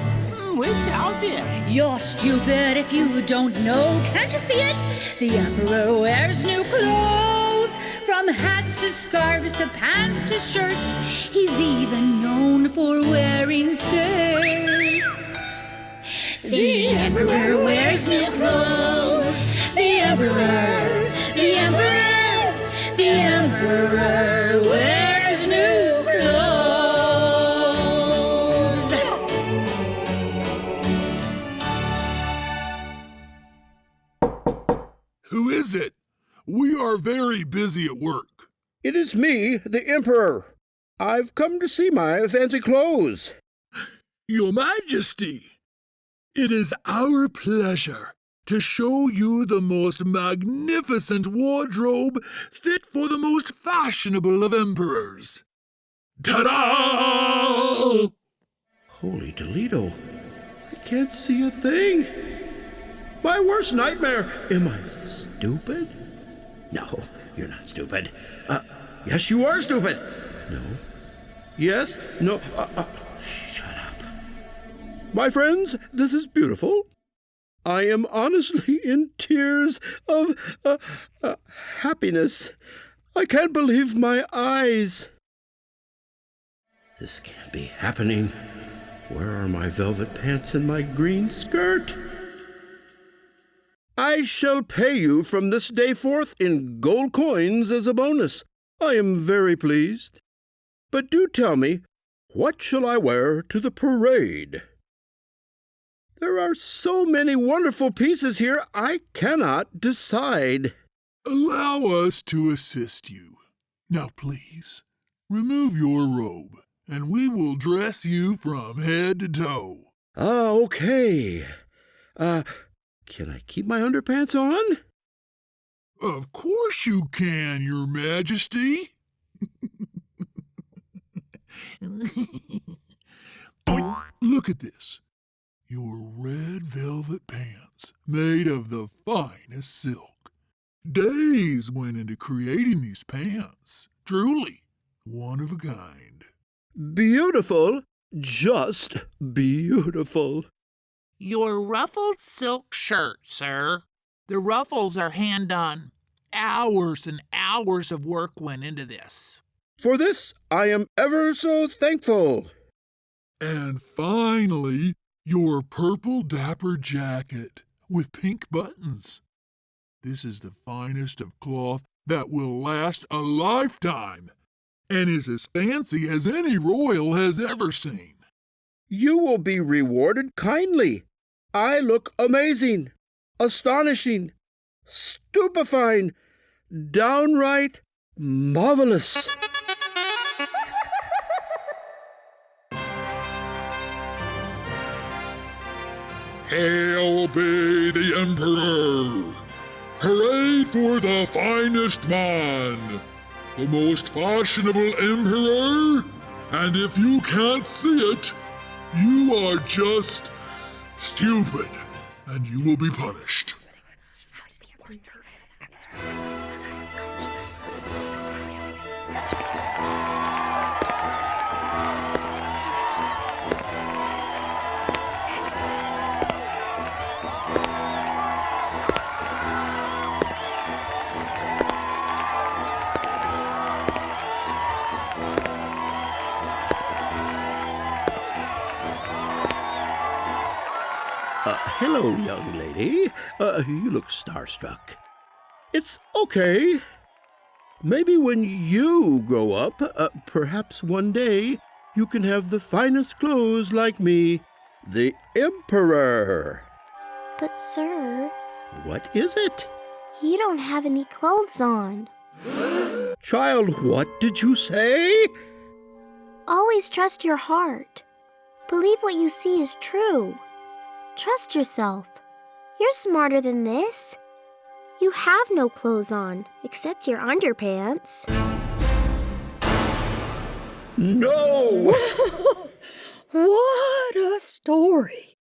Speaker 8: Without it.
Speaker 1: You're stupid if you don't know. Can't you see it? The Emperor wears new clothes, from hats to scarves to pants to shirts. He's even known for wearing skirts. The Emperor wears new clothes. The Emperor, the Emperor, the Emperor wears new clothes.
Speaker 3: Who is it? We are very busy at work.
Speaker 2: It is me, the Emperor. I've come to see my fancy clothes.
Speaker 3: Your Majesty, it is our pleasure to show you the most magnificent wardrobe fit for the most fashionable of emperors. Ta-da!
Speaker 2: Holy Toledo, I can't see a thing. My worst nightmare. Am I stupid? No, you're not stupid. Yes, you are stupid. No. Yes, no. Shut up. My friends, this is beautiful. I am honestly in tears of happiness. I can't believe my eyes. This can't be happening. Where are my velvet pants and my green skirt? I shall pay you from this day forth in gold coins as a bonus. I am very pleased. But do tell me, what shall I wear to the parade? There are so many wonderful pieces here, I cannot decide.
Speaker 3: Allow us to assist you. Now, please, remove your robe, and we will dress you from head to toe.
Speaker 2: Okay. Can I keep my underpants on?
Speaker 3: Of course you can, Your Majesty. Look at this. Your red velvet pants, made of the finest silk. Days went into creating these pants. Truly, one of a kind.
Speaker 2: Beautiful, just beautiful.
Speaker 8: Your ruffled silk shirt, sir. The ruffles are hand-done. Hours and hours of work went into this.
Speaker 2: For this I am ever so thankful.
Speaker 3: And finally, your purple dapper jacket with pink buttons. This is the finest of cloth that will last a lifetime and is as fancy as any royal has ever seen.
Speaker 2: You will be rewarded kindly. I look amazing, astonishing, stupefying, downright marvelous.
Speaker 4: Hail be the Emperor! Parade for the finest man! The most fashionable Emperor! And if you can't see it, you are just stupid, and you will be punished.
Speaker 2: Hello, young lady. You look starstruck. It's okay. Maybe when you grow up, perhaps one day, you can have the finest clothes like me, the Emperor.
Speaker 9: But, sir,
Speaker 2: What is it?
Speaker 9: you don't have any clothes on.
Speaker 2: Child, what did you say?
Speaker 9: Always trust your heart. Believe what you see is true. Trust yourself. You're smarter than this. You have no clothes on, except your underpants.
Speaker 2: No!
Speaker 1: What a story!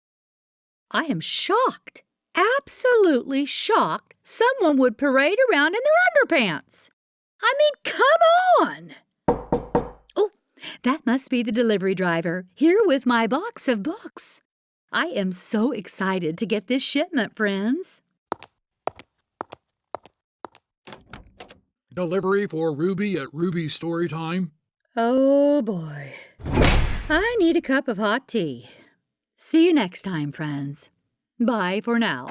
Speaker 1: I am shocked, absolutely shocked someone would parade around in their underpants. I mean, come on! Oh, that must be the delivery driver, here with my box of books. I am so excited to get this shipment, friends.
Speaker 6: Delivery for Ruby at Ruby's Storytime.
Speaker 1: Oh, boy. I need a cup of hot tea. See you next time, friends. Bye for now.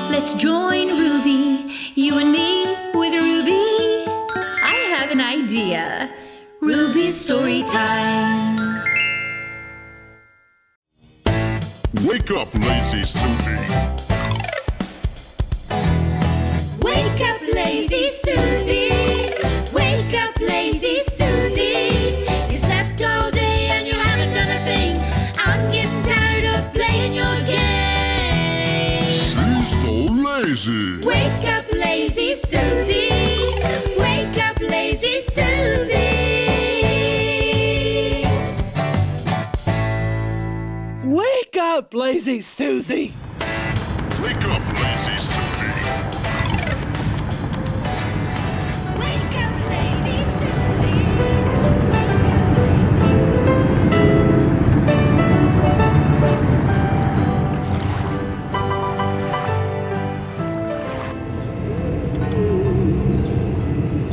Speaker 1: Let's join Ruby, you and me with Ruby. I have an idea. Ruby's story time.
Speaker 4: Wake up, lazy Susie.
Speaker 1: Wake up, lazy Susie.
Speaker 6: Lazy Susie!
Speaker 4: Wake up, lazy Susie.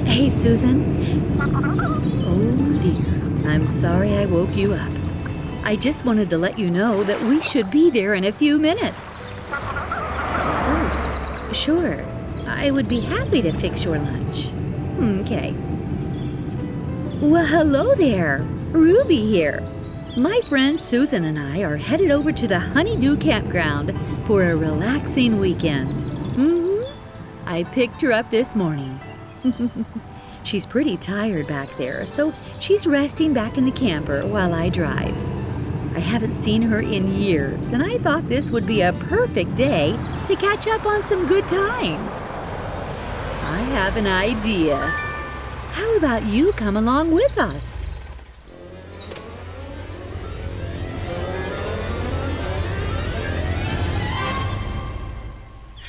Speaker 1: Hey, Susan. Oh, dear. I'm sorry I woke you up. I just wanted to let you know that we should be there in a few minutes. Oh, sure. I would be happy to fix your lunch. Okay. Well, hello there. Ruby here. My friend Susan and I are headed over to the Honeydew Campground for a relaxing weekend. I picked her up this morning. She's pretty tired back there, so she's resting back in the camper while I drive. I haven't seen her in years, and I thought this would be a perfect day to catch up on some good times. I have an idea. How about you come along with us?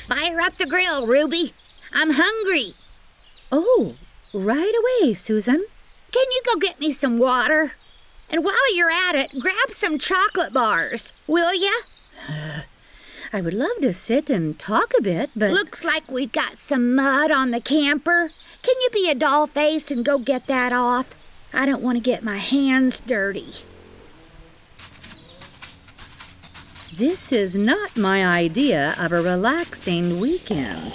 Speaker 10: Fire up the grill, Ruby. I'm hungry.
Speaker 1: Oh, right away, Susan.
Speaker 10: Can you go get me some water? And while you're at it, grab some chocolate bars, will ya?
Speaker 1: I would love to sit and talk a bit, but...
Speaker 10: Looks like we've got some mud on the camper. Can you be a doll face and go get that off? I don't want to get my hands dirty.
Speaker 1: This is not my idea of a relaxing weekend.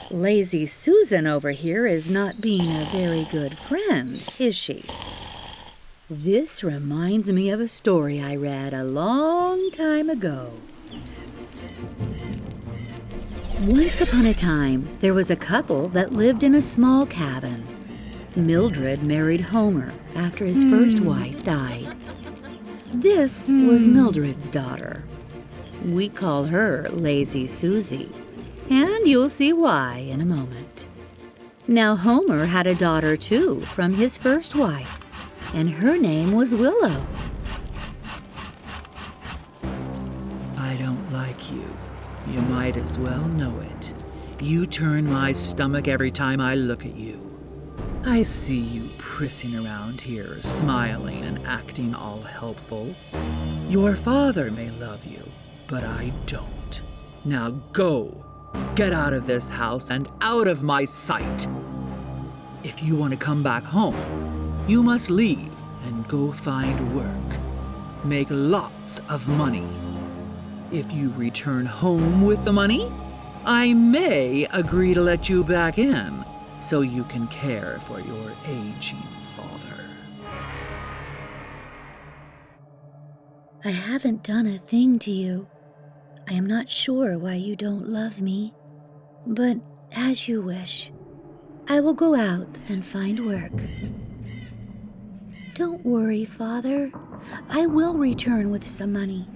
Speaker 1: Lazy Susan over here is not being a very good friend, is she? This reminds me of a story I read a long time ago. Once upon a time, there was a couple that lived in a small cabin. Mildred married Homer after his first wife died. This was Mildred's daughter. We call her Lazy Susie, and you'll see why in a moment. Now, Homer had a daughter, too, from his first wife, and her name was Willow.
Speaker 6: I don't like you. You might as well know it. You turn my stomach every time I look at you. I see you prissing around here, smiling and acting all helpful. Your father may love you, but I don't. Now go. Get out of this house and out of my sight. If you want to come back home, you must leave and go find work. Make lots of money. If you return home with the money, I may agree to let you back in so you can care for your aging father.
Speaker 1: I haven't done a thing to you. I am not sure why you don't love me, but as you wish. I will go out and find work. Don't worry, Father. I will return with some money.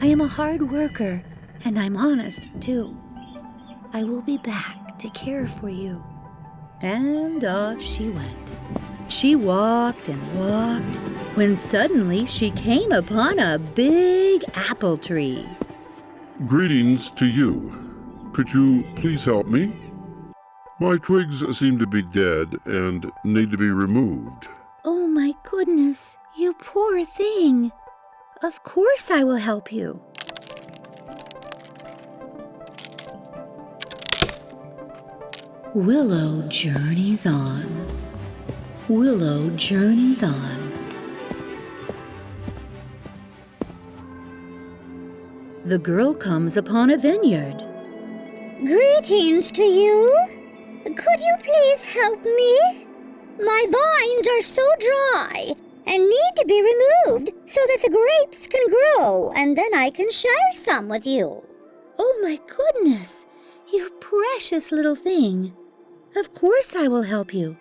Speaker 1: I am a hard worker, and I'm honest, too. I will be back to care for you. And off she went. She walked and walked, when suddenly she came upon a big apple tree.
Speaker 4: Greetings to you. Could you please help me? My twigs seem to be dead and need to be removed.
Speaker 1: Oh my goodness, you poor thing. Of course I will help you. Willow journeys on. Willow journeys on. The girl comes upon a vineyard.
Speaker 9: Greetings to you. Could you please help me? My vines are so dry and need to be removed so that the grapes can grow, and then I can share some with you.
Speaker 1: Oh my goodness, you precious little thing. Of course I will help you.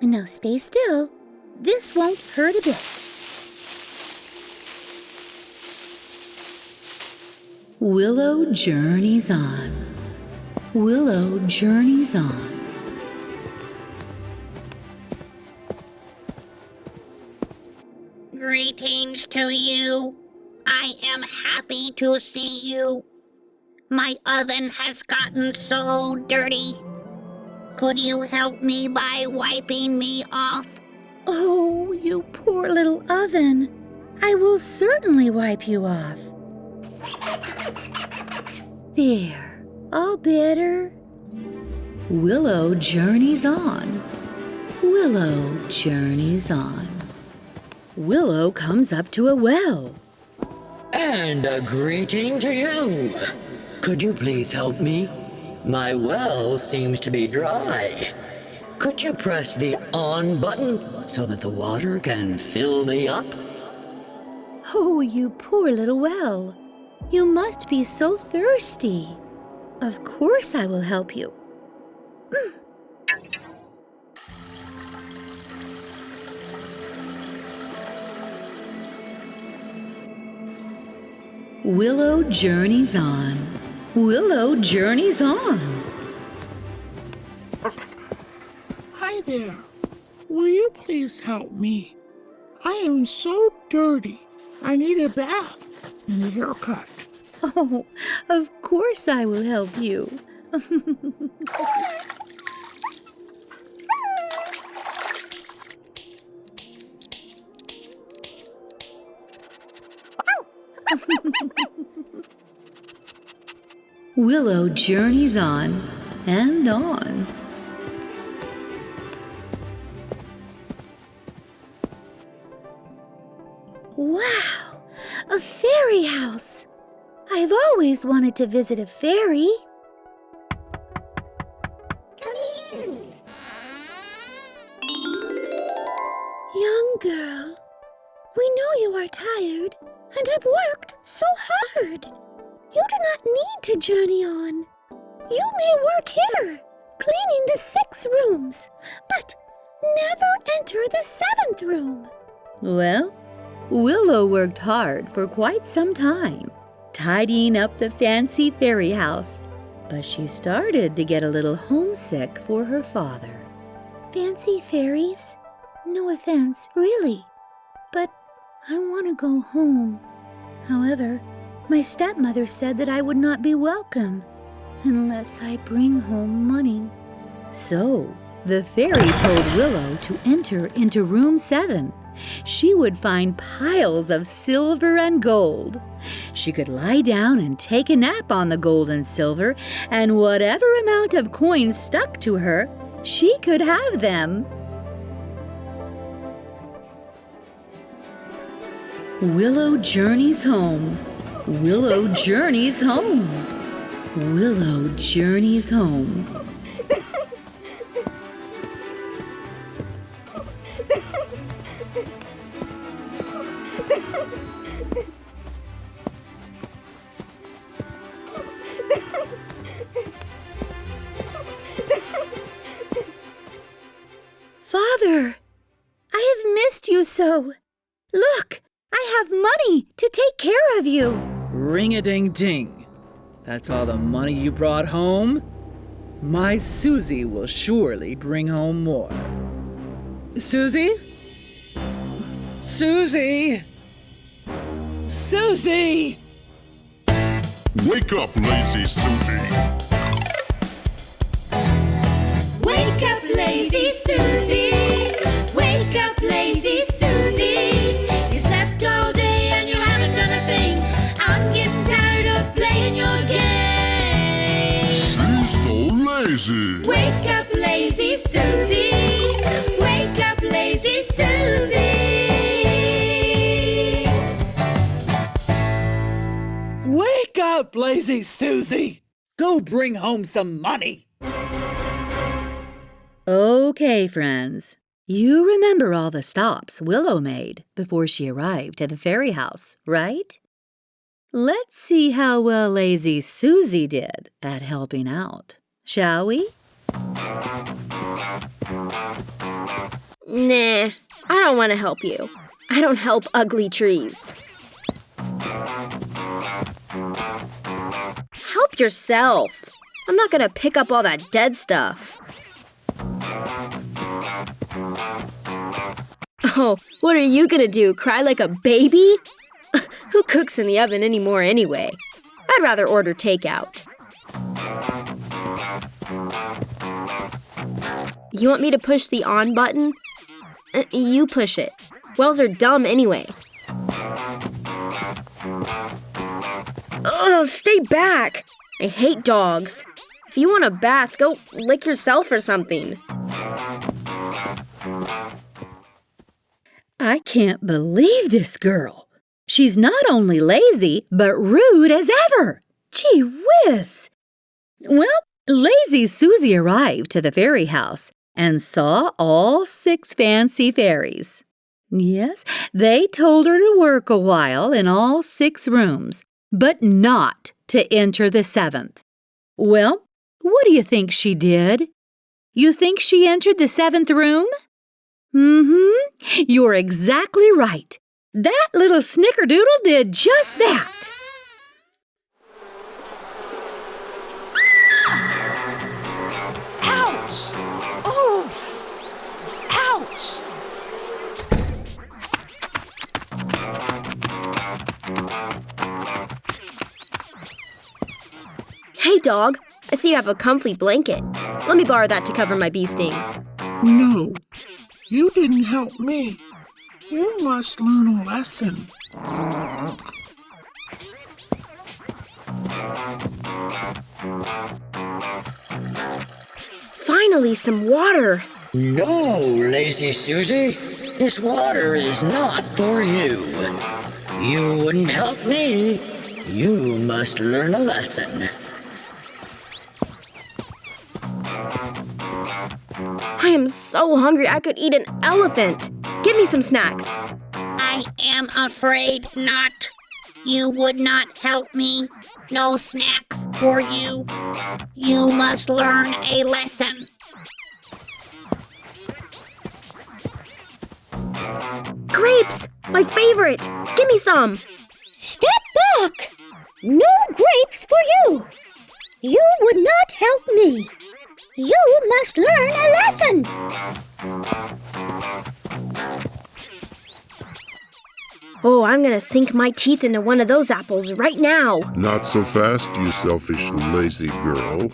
Speaker 1: Now stay still. This won't hurt a bit. Willow journeys on. Willow journeys on.
Speaker 10: Greetings to you. I am happy to see you. My oven has gotten so dirty. Could you help me by wiping me off?
Speaker 1: Oh, you poor little oven. I will certainly wipe you off. There, all better. Willow journeys on. Willow journeys on. Willow comes up to a well.
Speaker 11: And a greeting to you. Could you please help me? My well seems to be dry. Could you press the on button so that the water can fill me up?
Speaker 1: Oh, you poor little well. You must be so thirsty. Of course I will help you. Willow journeys on. Willow journeys on.
Speaker 8: Hi there. Will you please help me? I am so dirty. I need a bath and a haircut.
Speaker 1: Oh, of course I will help you. Willow journeys on and on. Wow, a fairy house! I've always wanted to visit a fairy.
Speaker 10: Come in.
Speaker 1: Young girl, we know you are tired and have worked so hard. You do not need to journey on. You may work here, cleaning the 6 rooms, but never enter the 7th room. Well, Willow worked hard for quite some time, tidying up the fancy fairy house, but she started to get a little homesick for her father. Fancy fairies? No offense, really, but I want to go home. However, my stepmother said that I would not be welcome unless I bring home money. So, the fairy told Willow to enter into room 7. She would find piles of silver and gold. She could lie down and take a nap on the gold and silver, and whatever amount of coins stuck to her, she could have them. Willow journeys home. Willow journeys home. Willow journeys home. Father, I have missed you so. Look, I have money to take care of you.
Speaker 6: Ring-a-ding-ding. That's all the money you brought home? My Susie will surely bring home more. Susie? Susie? Susie!
Speaker 4: Wake up, lazy Susie.
Speaker 10: Wake up, lazy Susie. Wake up, lazy Susie. You slept all day and you haven't done a thing. I'm getting tired of playing your game.
Speaker 4: She's so lazy.
Speaker 10: Wake up, lazy Susie. Wake up, lazy Susie.
Speaker 6: Wake up, lazy Susie! Go bring home some money!
Speaker 1: Okay, friends. You remember all the stops Willow made before she arrived at the fairy house, right? Let's see how well lazy Susie did at helping out, shall we?
Speaker 9: Nah, I don't want to help you. I don't help ugly trees. Help yourself. I'm not gonna pick up all that dead stuff. Oh, what are you gonna do? Cry like a baby?
Speaker 12: Who cooks in the oven anymore anyway? I'd rather order takeout. You want me to push the on button? You push it. Wells are dumb anyway. Ugh, stay back! I hate dogs. If you want a bath, go lick yourself or something.
Speaker 1: I can't believe this girl. She's not only lazy, but rude as ever. Gee whiz! Well, lazy Susie arrived to the fairy house and saw all 6 fancy fairies. Yes, they told her to work a while in all 6 rooms, but not to enter the 7th. Well, what do you think she did? You think she entered the 7th room? You're exactly right. That little snickerdoodle did just that.
Speaker 10: Ouch! Oh! Ouch!
Speaker 12: Hey, dog. I see you have a comfy blanket. Let me borrow that to cover my bee stings.
Speaker 8: No, you didn't help me. You must learn a lesson.
Speaker 12: Finally, some water.
Speaker 11: No, lazy Susie. This water is not for you. You wouldn't help me. You must learn a lesson.
Speaker 12: I am so hungry I could eat an elephant. Give me some snacks.
Speaker 10: I am afraid not. You would not help me. No snacks for you. You must learn a lesson.
Speaker 12: Grapes! My favorite! Give me some!
Speaker 5: Step back! No grapes for you! You would not help me. You must learn a lesson.
Speaker 12: Oh, I'm gonna sink my teeth into one of those apples right now.
Speaker 4: Not so fast, you selfish, lazy girl.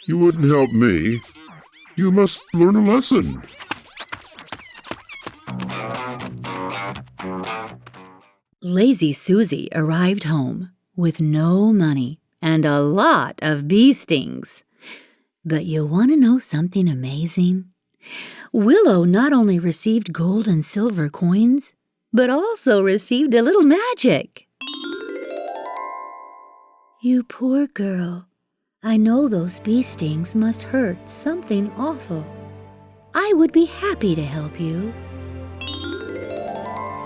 Speaker 4: You wouldn't help me. You must learn a lesson.
Speaker 1: Lazy Susie arrived home with no money and a lot of bee stings. But you want to know something amazing? Willow not only received gold and silver coins, but also received a little magic. You poor girl. I know those bee stings must hurt something awful. I would be happy to help you.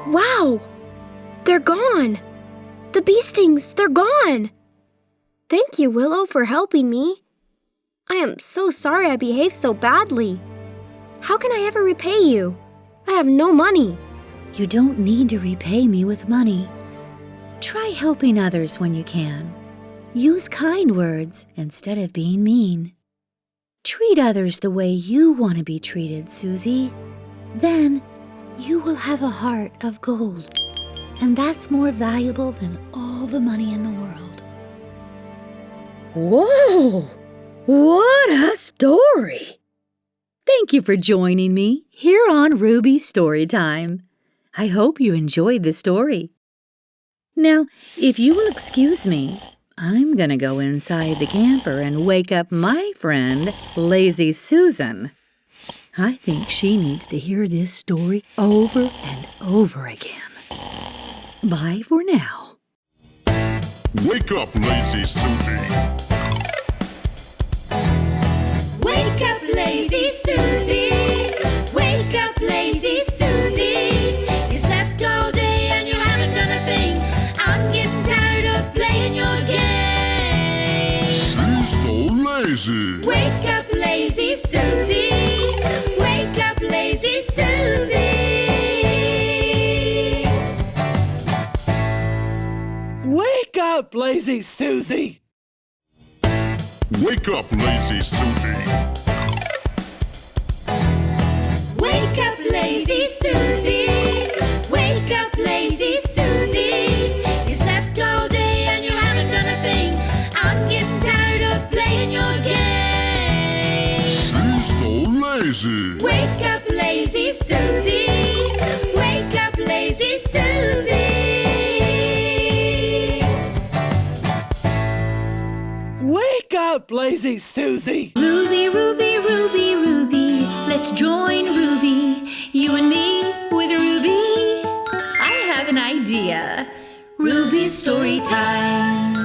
Speaker 12: Wow! They're gone! The bee stings, they're gone! Thank you, Willow, for helping me. I am so sorry I behaved so badly. How can I ever repay you? I have no money.
Speaker 1: You don't need to repay me with money. Try helping others when you can. Use kind words instead of being mean. Treat others the way you want to be treated, Susie. Then you will have a heart of gold, and that's more valuable than all the money in the world. Whoa! What a story! Thank you for joining me here on Ruby Storytime. I hope you enjoyed the story. Now, if you will excuse me, I'm going to go inside the camper and wake up my friend, Lazy Susan. I think she needs to hear this story over and over again. Bye for now.
Speaker 4: Wake up, lazy Susie.
Speaker 10: Wake up, lazy Susie. Wake up, lazy Susie. You slept all day and you haven't done a thing. I'm getting tired of playing your game.
Speaker 4: She's so lazy.
Speaker 10: Wake up, lazy Susie. Wake up, lazy Susie.
Speaker 6: Wake up, lazy Susie!
Speaker 4: Wake up, lazy Susie.
Speaker 10: Wake up, lazy Susie. Wake up, lazy Susie.
Speaker 6: Lazy Susie.
Speaker 1: Ruby, Ruby, Ruby, Ruby, let's join Ruby, you and me with Ruby. I have an idea. Ruby's story time.